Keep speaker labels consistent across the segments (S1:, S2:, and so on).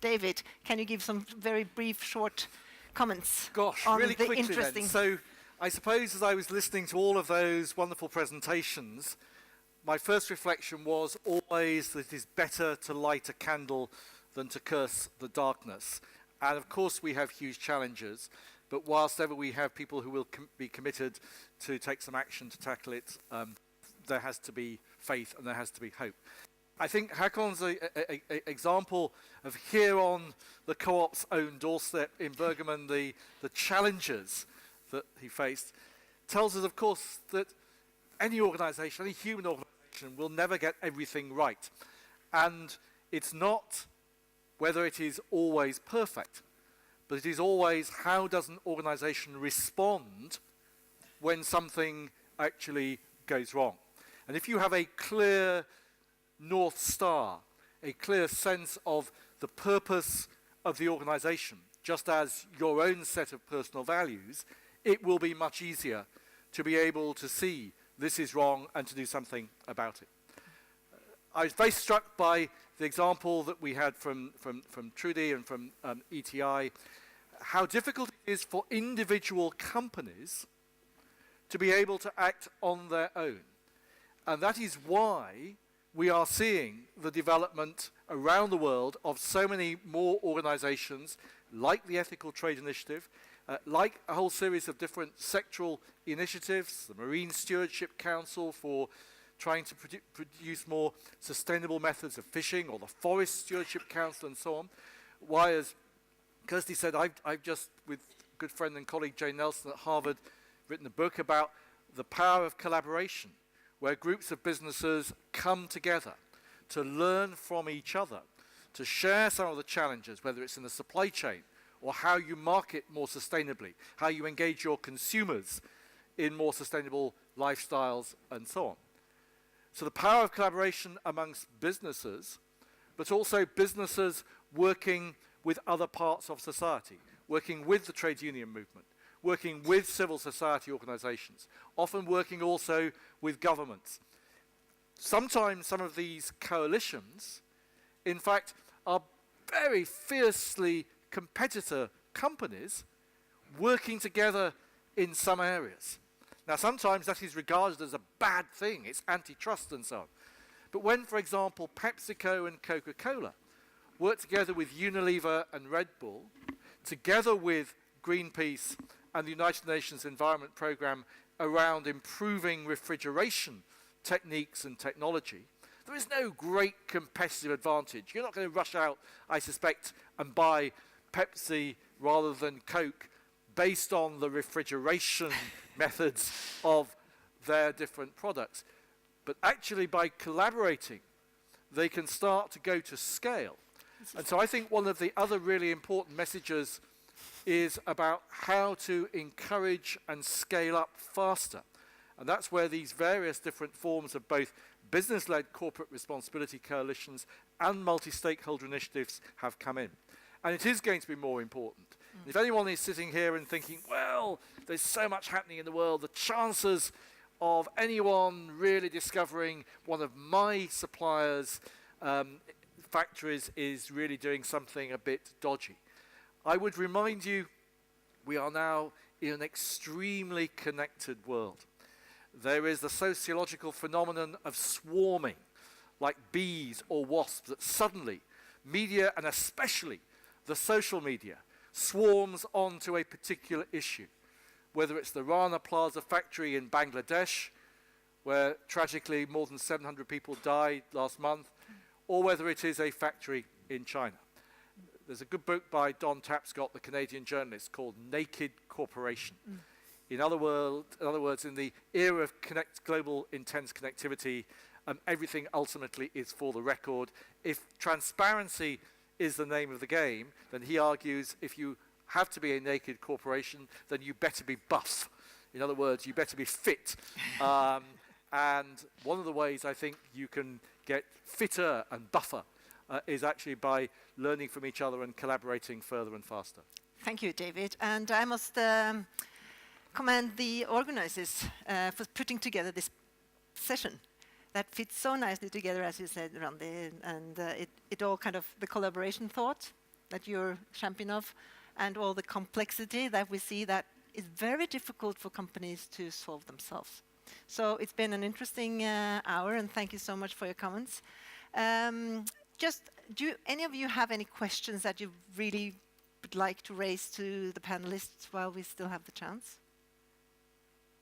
S1: David, can you give some very brief, short comments
S2: Gosh,
S1: on
S2: really
S1: the
S2: quickly
S1: interesting...
S2: then. So I suppose as I was listening to all of those wonderful presentations, my first reflection was always that it is better to light a candle than to curse the darkness. And of course we have huge challenges, but whilst ever we have people who will be committed to take some action to tackle it, there has to be faith and there has to be hope. I think Håkon's example of here on the co-op's own doorstep in Bergamo, the challenges that he faced, tells us, of course, that any organisation, any human organisation, will never get everything right. And it's not whether it is always perfect, but it is always how does an organisation respond when something actually goes wrong. And if you have a clear North Star, a clear sense of the purpose of the organisation, just as your own set of personal values, it will be much easier to be able to see this is wrong and to do something about it. I was very struck by the example that we had from Trude and from ETI, how difficult it is for individual companies to be able to act on their own. And that is why we are seeing the development around the world of so many more organizations like the Ethical Trade Initiative, like a whole series of different sectoral initiatives, the Marine Stewardship Council for trying to produce more sustainable methods of fishing, or the Forest Stewardship Council and so on. Why, as Kjersti said, I've just, with good friend and colleague Jane Nelson at Harvard, written a book about the power of collaboration, where groups of businesses come together to learn from each other, to share some of the challenges, whether it's in the supply chain or how you market more sustainably, how you engage your consumers in more sustainable lifestyles and so on. So the power of collaboration amongst businesses, but also businesses working with other parts of society, working with the trade union movement, working with civil society organizations, often working also with governments. Sometimes some of these coalitions, in fact, are very fiercely competitor companies working together in some areas. Now, sometimes that is regarded as a bad thing. It's antitrust and so on. But when, for example, PepsiCo and Coca-Cola work together with Unilever and Red Bull, together with Greenpeace and the United Nations Environment Programme around improving refrigeration techniques and technology, there is no great competitive advantage. You're not going to rush out, I suspect, and buy Pepsi rather than Coke based on the refrigeration methods of their different products. But actually, by collaborating, they can start to go to scale. And so I think one of the other really important messages is about how to encourage and scale up faster. And that's where these various different forms of both business-led corporate responsibility coalitions and multi-stakeholder initiatives have come in. And it is going to be more important. If anyone is sitting here and thinking, well, there's so much happening in the world, the chances of anyone really discovering one of my suppliers' factories is really doing something a bit dodgy. I would remind you, we are now in an extremely connected world. There is the sociological phenomenon of swarming, like bees or wasps, that suddenly media, and especially the social media, swarms onto a particular issue. Whether it's the Rana Plaza factory in Bangladesh, where tragically more than 700 people died last month, or whether it is a factory in China. There's a good book by Don Tapscott, the Canadian journalist, called Naked Corporation. In other words, in the era of global intense connectivity, everything ultimately is for the record. If transparency is the name of the game, then he argues if you have to be a naked corporation, then you better be buff. In other words, you better be fit. And one of the ways I think you can get fitter and buffer is actually by learning from each other and collaborating further and faster.
S1: Thank you, David. And I must commend the organizers for putting together this session that fits so nicely together, as you said, Randi, and it all kind of the collaboration thought that you're champion of, and all the complexity that we see that is very difficult for companies to solve themselves. So it's been an interesting hour, and thank you so much for your comments. Do any of you have any questions that you really would like to raise to the panelists while we still have the chance?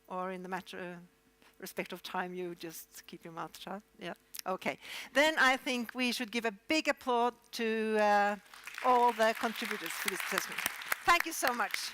S1: Or in the matter respect of time, you just keep your mouth shut? Yeah. Okay. Then I think we should give a big applause to all the contributors to this assessment. Thank you so much.